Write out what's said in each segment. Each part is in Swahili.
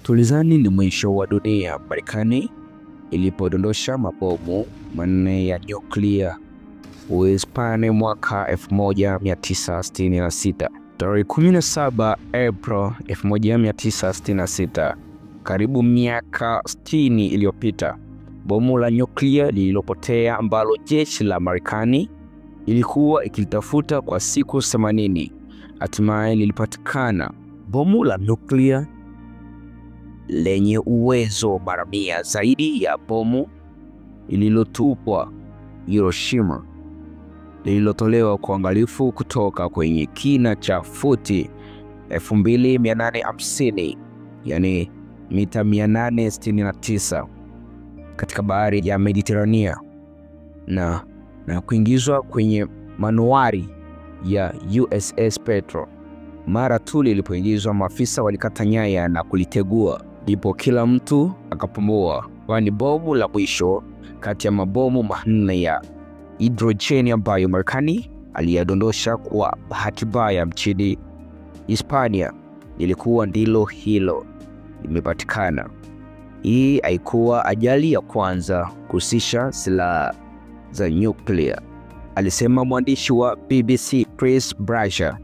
Tulizani ni mwisho wa dunia Marekani ilipodondosha mabomu manne ya nyuklia Uhispania mwaka 1966. Tarehe 17 April 1966, karibu miaka 60 iliyopita, bomu la nyuklia lililopotea ambalo jeshi la Marekani ilikuwa ikilitafuta kwa siku 80 hatimaye lilipatikana. Bomu la nyuklia lenye uwezo mara 100 zaidi ya bomu lililotupwa Hiroshima, lililotolewa kwa uangalifu kutoka kwenye kina cha futi 2850, yani mita 869, katika bahari ya Mediterania na kuingizwa kwenye manuari ya USS Petro. Mara tu lilipoingizwa, maafisa walikata nyaya na kulitegua, ndipo kila mtu akapumua, kwani bomu la mwisho kati ya mabomu manne ya hidrojeni ambayo Marekani aliyadondosha kwa bahati mbaya mchini Hispania lilikuwa ndilo hilo limepatikana. Hii haikuwa ajali ya kwanza kuhusisha silaha za nyuklia, alisema mwandishi wa BBC Chris Brasher.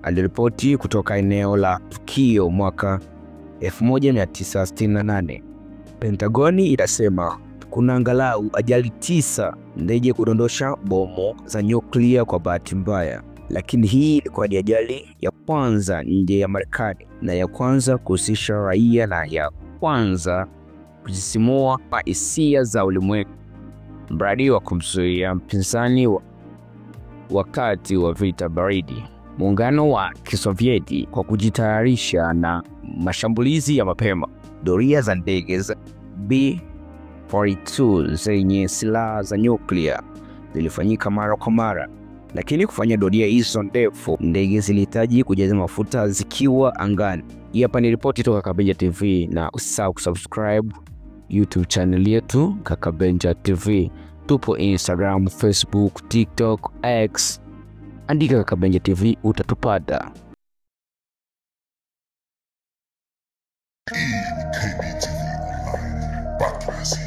Aliripoti kutoka eneo la tukio mwaka 1968. Pentagoni inasema kuna angalau ajali 9 ndege kudondosha bomu za nyuklia kwa bahati mbaya, lakini hii ilikuwa ni ajali ya kwanza nje ya Marekani na ya kwanza kuhusisha raia na ya kwanza kusisimua hisia za ulimwengu. Mradi wa kumzuia mpinzani wakati wa vita baridi, muungano wa Kisovieti kwa kujitayarisha na mashambulizi ya mapema. Doria za ndege za B-42 zenye silaha za nyuklia zilifanyika mara kwa mara, lakini kufanya doria hizo ndefu, ndege zilihitaji kujaza mafuta zikiwa angani. Hii hapa ni ripoti toka Kakabenja TV, na usisahau kusubscribe YouTube channel yetu Kakabenja TV. Tupo Instagram, Facebook, TikTok, X. Andika Kakabenja TV utatupata. KBTV Online, Batu Hasil.